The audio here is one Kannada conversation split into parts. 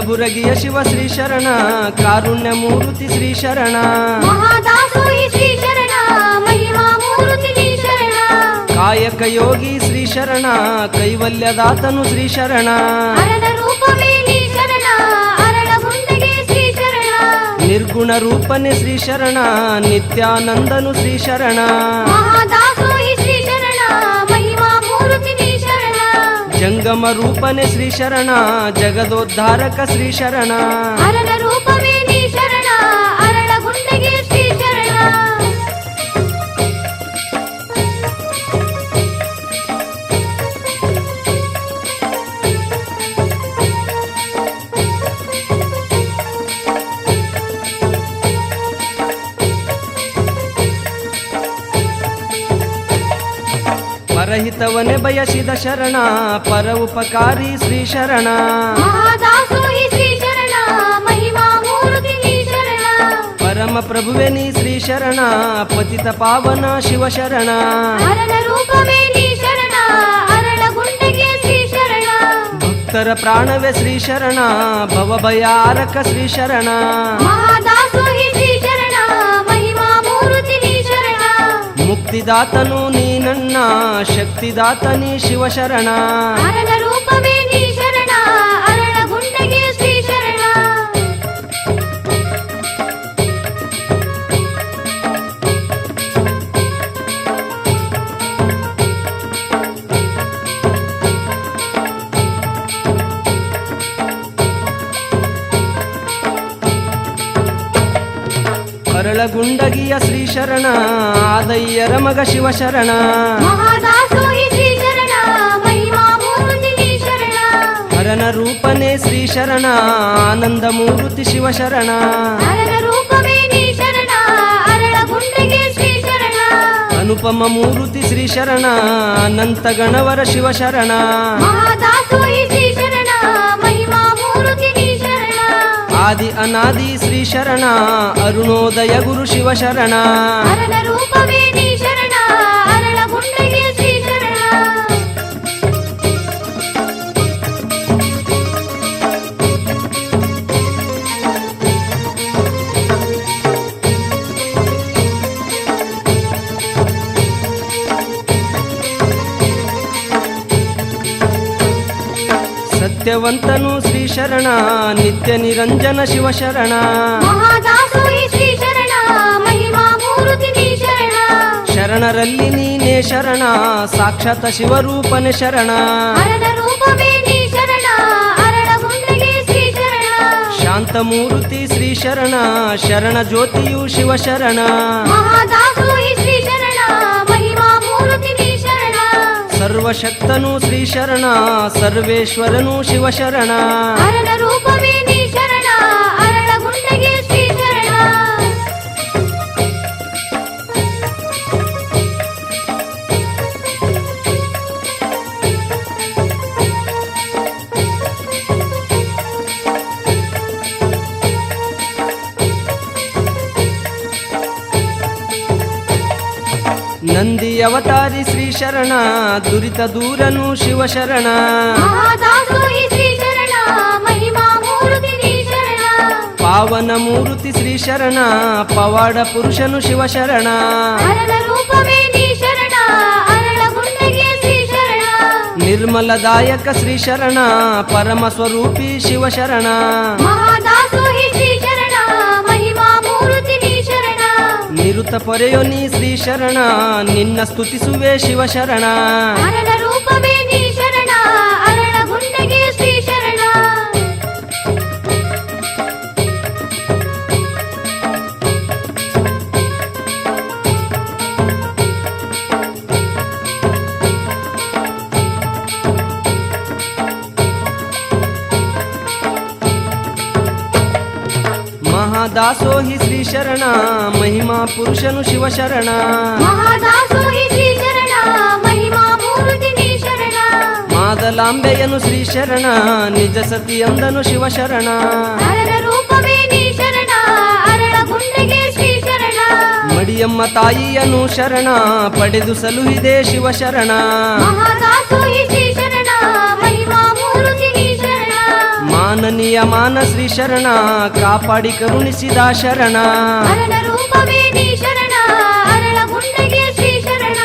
ಕಲಬುರಗಿಯ ಶಿವ ಶ್ರೀ ಶರಣ, ಕಾರುಣ್ಯ ಮೂರ್ತಿ ಶ್ರೀ ಶರಣ, ಮಹಾದಾಸೋಹಿ ಶ್ರೀ ಶರಣ, ಮಹಿಮಾ ಮೂರ್ತಿ ಶ್ರೀ ಶರಣ, ಕಾಯಕ ಯೋಗಿ ಶ್ರೀ ಶರಣ, ಕೈವಲ್ಯದಾತನು ಶ್ರೀ ಶರಣ, ಅರಳ ರೂಪವೇ ನೀ ಶರಣ, ಅರಳಗುಂಡಿಗೆ ಶ್ರೀ ಶರಣ, ನಿರ್ಗುಣ ರೂಪನೆ ಶ್ರೀ ಶರಣ, ನಿತ್ಯಾನಂದನು ಶ್ರೀ ಶರಣ, ಮಹಾದಾಸೋಹಿ ಶ್ರೀ ಶರಣ, ಮಹಿಮಾ ಮೂರ್ತಿ ನೀ ಶರಣ, ಜಂಗಮ ರೂಪನೆ ಶ್ರೀ ಶರಣ, ಜಗದೋದ್ಧಾರಕ ಶ್ರೀ ಶರಣ, ಅರಳ ರೂಪವೇ ನೀ ಶರಣ, ಅರಳಗುಂಡಿಗೆ ಶ್ರೀ ಶರಣ. ಪರಹಿತವನೆ ಬಯಸಿದ ಶರಣ, ಪರ ಉಪಕಾರಿ ಶ್ರೀ ಶರಣ, ಮಹಾದಾಸೋಹಿ ಶ್ರೀ ಶರಣ, ಮಹಿಮಾ ಮೂರ್ತಿ ನೀ ಶರಣ, ಪರಮ ಪ್ರಭುವೆ ನೀ ಶ್ರೀ ಶರಣ, ಪತಿತ ಪಾವನ ಶಿವ ಶರಣ, ಅರಳ ರೂಪವೇ ನೀ ಶರಣ, ಅರಳಗುಂಡಿಗೆ ಶ್ರೀ ಶರಣ, ಭಕ್ತರ ಪ್ರಾಣವೇ ಶ್ರೀ ಶರಣ, ಭವಭಯಾರಕ ಶ್ರೀ ಶರಣ, ಮಹಾದಾಸೋಹಿ ಶ್ರೀ ಶರಣ, ಮಹಿಮಾ ಮೂರ್ತಿ ನೀ ಶರಣ, ಮುಕ್ತಿದಾತನು ನೀ ನನ್ನ, ಶಕ್ತಿದಾತನಿ ಶಿವ ಶರಣ, ಅರಳ ರೂಪವೇ ನೀ ಶರಣ, ಅರಳಗುಂಡಿಗೆ ಶ್ರೀ ಶರಣ. ಅರಳಗುಂಡಗಿಯ ಶ್ರೀ ಶರಣ, ಆದಯ್ಯರ ಮಗ ಶಿವ ಶರಣ, ಮಹಾದಾಸೋಹಿ ಶ್ರೀ ಶರಣ, ಮಹಿಮಾ ಮೂರ್ತಿ ನೀ ಶರಣ, ಹರನ ರೂಪನೇ ಶ್ರೀ ಶರಣ, ಆನಂದ ಮೂರ್ತಿ ಶಿವ ಶರಣ, ಅರಳ ರೂಪವೇ ನೀ ಶರಣ, ಅರಳಗುಂಡಿಗೆ ಶ್ರೀ ಶರಣ, ಅನುಪಮ ಮೂರ್ತಿ ಶ್ರೀ ಶರಣ, ಅನಂತ ಗಣವರ ಶಿವ ಶರಣ, ಮಹಾದಾಸೋಹಿ ಶ್ರೀ ಶರಣ, ಮಹಿಮಾ ಮೂರ್ತಿ ನೀ ಶರಣ, ಆದಿ ಅನಾದಿ ಶ್ರೀ ಶರಣ, ಅರುಣೋದಯ ಗುರು ಶಿವ ಶರಣ, ಅರಳ ರೂಪವೇ ನೀ ಶರಣ, ಅರಳಗುಂಡಿಗೆ ಶ್ರೀ ಶರಣ. ಸತ್ಯವಂತನು ಶ್ರೀ ಶರಣ, ನಿತ್ಯ ನಿರಂಜನ ಶಿವ ಶರಣ, ಮಹಾದಾಸೋಹಿ ಶ್ರೀ ಶರಣ, ಮಹಿಮಾ ಮೂರ್ತಿ ನೀ ಶರಣ, ಶರಣರಲ್ಲಿ ನೀನೇ ಶರಣ, ಸಾಕ್ಷಾತ್ ಶಿವರೂಪನೆ ಶರಣ, ಅರಳ ರೂಪವೇ ನೀ ಶರಣ, ಅರಳಗುಂಡಿಗೆ ಶ್ರೀ ಶರಣ, ಶಾಂತಮೂರ್ತಿ ಶ್ರೀ ಶರಣ, ಶರಣ ಜ್ಯೋತಿಯು ಶಿವ ಶರಣ, ಮಹಾದಾಸೋಹಿ ಶ್ರೀ ಶರಣ, ಮಹಿಮಾ ಮೂರ್ತಿ ನೀ ಶರಣ, ಸರ್ವಶಕ್ತನು ಶ್ರೀ ಶರಣ, ಸರ್ವೇಶ್ವರನು ಶಿವ ಶರಣ, ಅರಳ ರೂಪವೇ ನೀ ಶರಣ, ಅರಳಗುಂಡಿಗೆ ಶ್ರೀ ಶರಣ. ನಂದಿ ಅವತಾರಿ ಶ್ರೀ ಶರಣ, ದುರಿತ ದೂರನು ಶಿವ ಶರಣ, ಮಹಾದಾಸೋಹಿ ಶ್ರೀ ಶರಣ, ಮಹಿಮಾ ಮೂರ್ತಿ ನೀ ಶರಣ, ಪಾವನ ಮೂರ್ತಿ ಶ್ರೀ ಶರಣ, ಪವಾಡ ಪುರುಷನು ಶಿವ ಶರಣ, ಅರಳ ರೂಪವೇ ನೀ ಶರಣ, ಅರಳಗುಂಡಿಗೆ ಶ್ರೀ ಶರಣ, ನಿರ್ಮಲದಾಯಕ ಶ್ರೀ ಶರಣ, ಪರಮ ಸ್ವರೂಪಿ ಶಿವ ಶರಣ, ಮಹಾದಾಸೋಹಿ ಶ್ರೀ ಶರಣ, ಮಹಿಮಾ ಮೂರ್ತಿ ನೀ ಶರಣ, ನಿರುತ ಪೊರೆಯೋ ನೀ ಶ್ರೀ ಶರಣ, ನಿನ್ನ ಸ್ತುತಿಸುವೆ ಶಿವ ಶರಣ, ಅರಳ ರೂಪವೇ ನೀ ಶರಣ, ಅರಳಗುಂಡಿಗೆ ಶ್ರೀ ಶರಣ. ಮಹಾದಾಸೋಹಿ ಶ್ರೀ ಶರಣ, ಮಹಿಮಾ ಪುರುಷನು ಶಿವ ಶರಣ, ಮಹಾದಾಸೋಹಿ ಶ್ರೀ ಶರಣ, ಮಹಿಮಾ ಮೂರ್ತಿ ನೀ ಶರಣ, ಮಾದಲಾಂಬೆಯನು ಶ್ರೀ ಶರಣ, ನಿಜ ಸತಿಯಂದನು ಶಿವ ಶರಣ, ಅರಳ ರೂಪವೇ ನೀ ಶರಣ, ಅರಳಗುಂಡಿಗೆ ಶ್ರೀ ಶರಣ, ಮಡಿಯಮ್ಮ ತಾಯಿಯನು ಶರಣ, ಪಡೆದು ಸಲುಹಿದೆ ಶಿವ ಶರಣ, ಮಹಾದಾಸೋಹಿ ಶ್ರೀ ಶರಣ, ಮಹಿಮಾ ಮೂರ್ತಿ ನೀ ಶರಣ, ಮಾನ ನಿಯಮಾನ ಶ್ರೀ ಶರಣ ಕಾಪಾಡಿ ಕರುಣಿಸಿದ ಶರಣ ಹರನ ರೂಪವೇ ನೀ ಶರಣ ಅರಳ ಗುಂಡೆಗೆ ಶ್ರೀ ಶರಣ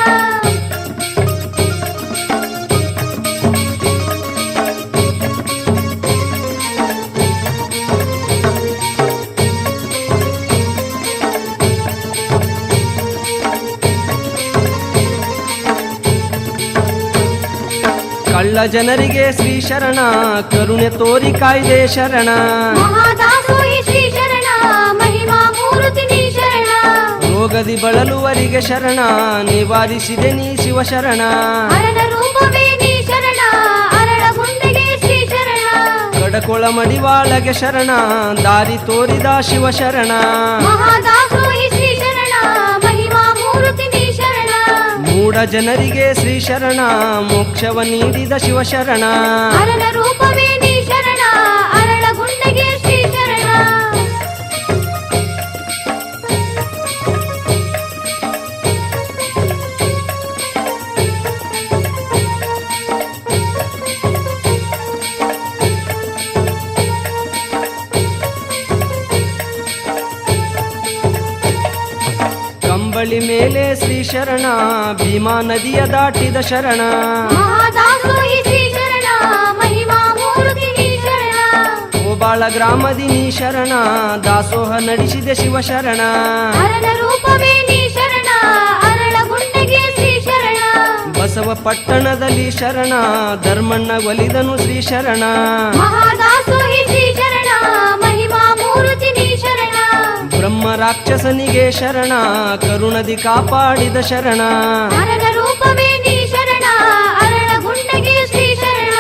ಕಳ್ಳ ಜನರಿಗೆ ಶ್ರೀ ಶರಣ ಕರುಣೆ ತೋರಿ ಕಾಯ್ದೆ ಶರಣ ಮಹಾದಾಸೋಹಿ ಶ್ರೀ ಶರಣ ಮಹಿಮಾ ಮೂರ್ತಿ ನೀ ಶರಣ ರೋಗದಿ ಬಳಲುವರಿಗೆ ಶರಣ ನಿವಾರಿಸಿದೆ ನೀ ಶಿವ ಶರಣ ಹರನ ರೂಪವೇ ನೀ ಶರಣ ಅರಳ ಗುಂಡೆಗೆ ಶ್ರೀ ಶರಣ ಕಡಕೊಳ ಮಡಿವಾಳಗೆ ಶರಣ ದಾರಿ ತೋರಿದ ಶಿವ ಶರಣ ಮಹಾದಾಸೋಹಿ ಶ್ರೀ ಶರಣ ಮಹಿಮಾ ಮೂರ್ತಿ ನೀ ಶರಣ ಮೂಢ ಜನರಿಗೆ ಶ್ರೀ ಶರಣ ಮೋಕ್ಷವ ನೀಡಿದ ಶಿವ ಶರಣ ಹರನ ರೂಪವೇ ನೀ ಶರಣ ಅರಳ ಗುಂಡೆಗೆ ಶ್ರೀ ಶರಣ ಕಂಬಳಿ ಮೇಲೆ ಶ್ರೀ ಶರಣ ಭೀಮಾ ನದಿಯ ದಾಟಿದ ಶರಣ ಮಹಾದಾಸೋಹಿ ಶ್ರೀ ಶರಣ ಮಹಿಮಾ ಮೂರ್ತಿ ನೀ ಶರಣ ಗೋಬಾಳ ಗ್ರಾಮದಿ ನೀ ಶರಣ ದಾಸೋಹ ನಡೆಸಿದೆ ಶಿವ ಶರಣ ಹರನ ರೂಪವೇ ನೀ ಶರಣ ಅರಳ ಗುಂಡೆಗೆ ಶ್ರೀ ಶರಣ ಬಸವ ಪಟ್ಟಣದಲ್ಲಿ ಶರಣ ಧರ್ಮಣ್ಣ ಒಲಿದನು ಶ್ರೀ ಶರಣ ಮಹಾದಾಸೋಹಿ ಶ್ರೀ ಶರಣ ಮಹಿಮಾ ಮೂರ್ತಿ ನೀ ಶರಣ ಬ್ರಹ್ಮ ರಾಕ್ಷಸನಿಗೆ ಶರಣ ಕರುಣದಿ ಕಾಪಾಡಿದ ಶರಣ ಹರನ ರೂಪವೇ ನೀ ಶರಣ ಅರಳ ಗುಂಡೆಗೆ ಶ್ರೀ ಶರಣ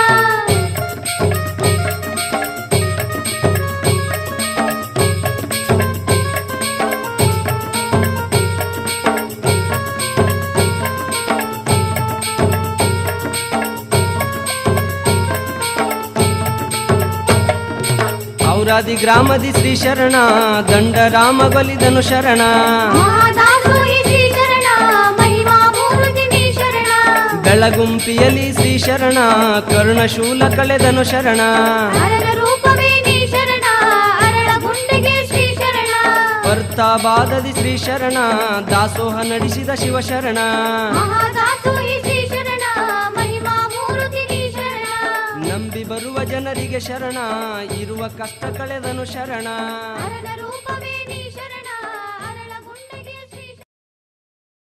ಔರಾದಿ ಗ್ರಾಮದಿ ಶ್ರೀ ಶರಣ ದಂಡ ರಾಮ ಬಲಿದನು ಶರಣ ಮಹಾದಾಸೋಹಿ ಶ್ರೀ ಶರಣ ಮಹಿಮಾ ಮೂರ್ತಿ ನೀ ಶರಣ ಬೆಳಗುಂಪಿಯಲ್ಲಿ ಶ್ರೀ ಶರಣ ಕರ್ಣಶೂಲ ಕಳೆದನು ಶರಣ ಹರನ ರೂಪವೇ ನೀ ಶರಣ ಅರಳ ಗುಂಡೆಗೆ ಶ್ರೀ ಶರಣ ಬರ್ತಾಬಾದದಿ ಶ್ರೀ ಶರಣ ದಾಸೋಹ ನಡೆಸಿದ ಶಿವ ಶರಣ ಮಹಾದಾಸೋಹಿ ಶ್ರೀ ಶರಣ ಮಹಿಮಾ ಮೂರ್ತಿ ನೀ ಶರಣ ನಂಬಿ ಬರುವ ಜನರಿಗೆ ಶರಣ ಇರುವ ಕಷ್ಟ ಕಳೆದನು ಶರಣ ಹರನ ರೂಪವೇ